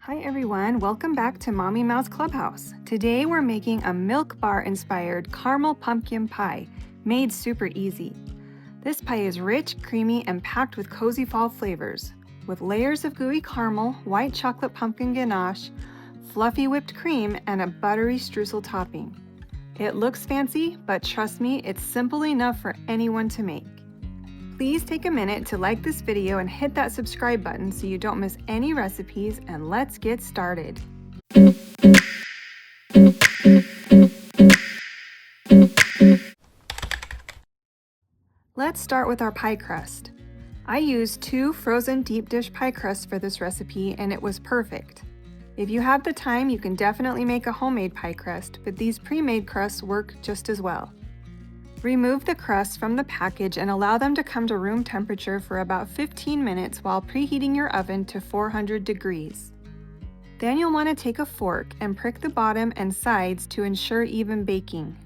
Hi everyone, welcome back to Mommy Mouse Clubhouse. Today we're making a milk bar inspired caramel pumpkin pie, made super easy. This pie is rich, creamy, and packed with cozy fall flavors, with layers of gooey caramel, white chocolate pumpkin ganache, fluffy whipped cream, and a buttery streusel topping. It looks fancy, but trust me, it's simple enough for anyone to make. Please take a minute to like this video and hit that subscribe button so you don't miss any recipes, and let's get started. Let's start with our pie crust. I used 2 frozen deep dish pie crusts for this recipe and it was perfect. If you have the time, you can definitely make a homemade pie crust, but these pre-made crusts work just as well. Remove the crusts from the package and allow them to come to room temperature for about 15 minutes while preheating your oven to 400 degrees. Then you'll want to take a fork and prick the bottom and sides to ensure even baking.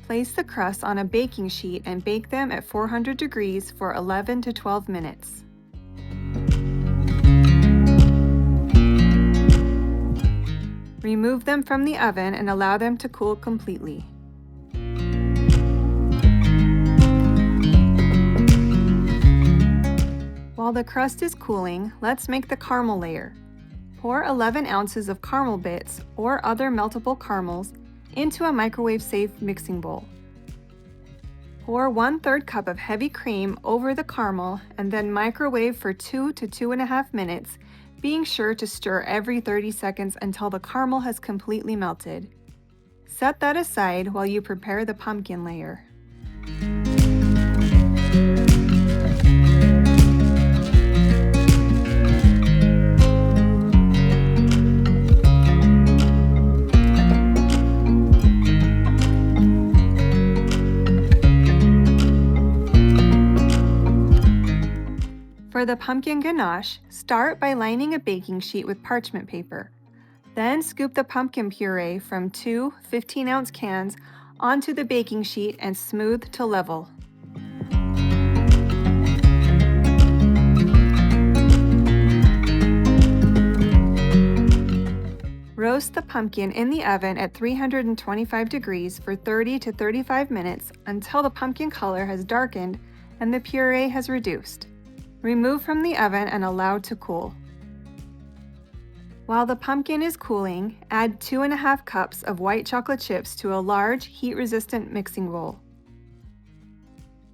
Place the crusts on a baking sheet and bake them at 400 degrees for 11 to 12 minutes. Remove them from the oven and allow them to cool completely. While the crust is cooling, let's make the caramel layer. Pour 11 ounces of caramel bits or other meltable caramels into a microwave-safe mixing bowl. Pour 1/3 cup of heavy cream over the caramel and then microwave for 2 to 2.5 minutes, being sure to stir every 30 seconds until the caramel has completely melted. Set that aside while you prepare the pumpkin layer. For the pumpkin ganache, start by lining a baking sheet with parchment paper. Then scoop the pumpkin puree from 2 15-ounce cans onto the baking sheet and smooth to level. Roast the pumpkin in the oven at 325 degrees for 30 to 35 minutes until the pumpkin color has darkened and the puree has reduced. Remove from the oven and allow to cool. While the pumpkin is cooling, add 2.5 cups of white chocolate chips to a large, heat-resistant mixing bowl.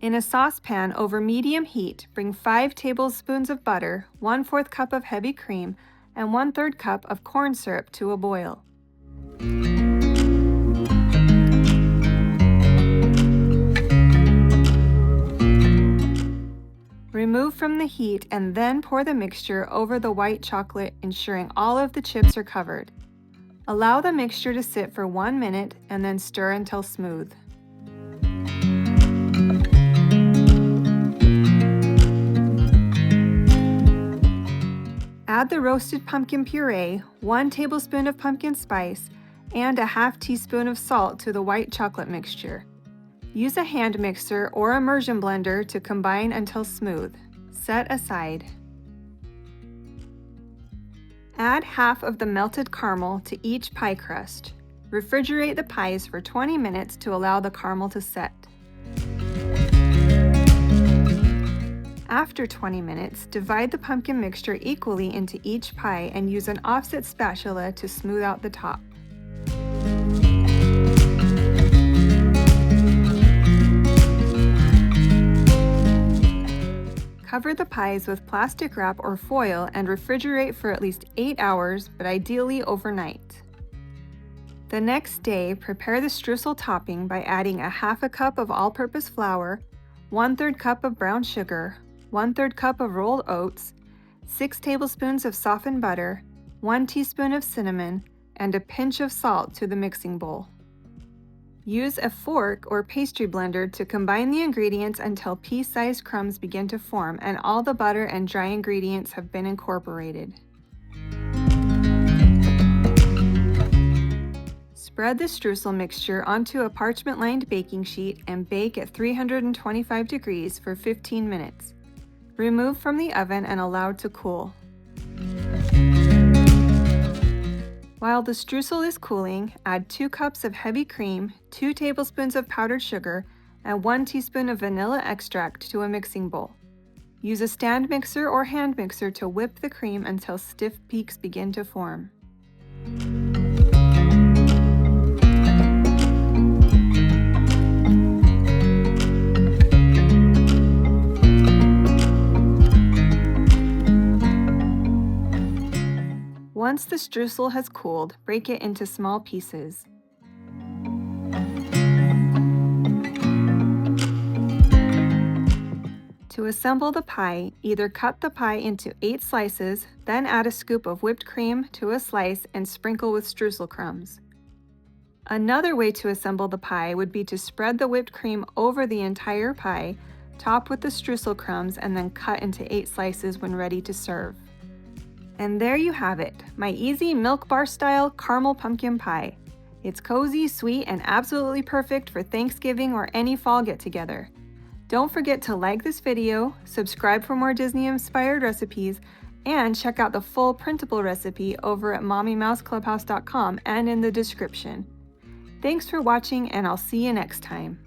In a saucepan over medium heat, bring 5 tablespoons of butter, 1/4 cup of heavy cream, and 1/3 cup of corn syrup to a boil. Remove from the heat and then pour the mixture over the white chocolate, ensuring all of the chips are covered. Allow the mixture to sit for 1 minute and then stir until smooth. Add the roasted pumpkin puree, 1 tablespoon of pumpkin spice, and a 1/2 teaspoon of salt to the white chocolate mixture. Use a hand mixer or immersion blender to combine until smooth. Set aside. Add half of the melted caramel to each pie crust. Refrigerate the pies for 20 minutes to allow the caramel to set. After 20 minutes, divide the pumpkin mixture equally into each pie and use an offset spatula to smooth out the top. Cover the pies with plastic wrap or foil and refrigerate for at least 8 hours, but ideally overnight. The next day, prepare the streusel topping by adding a 1/2 cup of all-purpose flour, 1/3 cup of brown sugar, 1/3 cup of rolled oats, 6 tablespoons of softened butter, 1 teaspoon of cinnamon, and a pinch of salt to the mixing bowl. Use a fork or pastry blender to combine the ingredients until pea-sized crumbs begin to form and all the butter and dry ingredients have been incorporated. Spread the streusel mixture onto a parchment-lined baking sheet and bake at 325 degrees for 15 minutes. Remove from the oven and allow to cool. While the streusel is cooling, add 2 cups of heavy cream, 2 tablespoons of powdered sugar, and 1 teaspoon of vanilla extract to a mixing bowl. Use a stand mixer or hand mixer to whip the cream until stiff peaks begin to form. Once the streusel has cooled, break it into small pieces. To assemble the pie, either cut the pie into 8 slices, then add a scoop of whipped cream to a slice and sprinkle with streusel crumbs. Another way to assemble the pie would be to spread the whipped cream over the entire pie, top with the streusel crumbs, and then cut into 8 slices when ready to serve. And there you have it, my easy milk bar style caramel pumpkin pie. It's cozy, sweet, and absolutely perfect for Thanksgiving or any fall get-together. Don't forget to like this video, subscribe for more Disney-inspired recipes, and check out the full printable recipe over at mommymouseclubhouse.com and in the description. Thanks for watching, and I'll see you next time.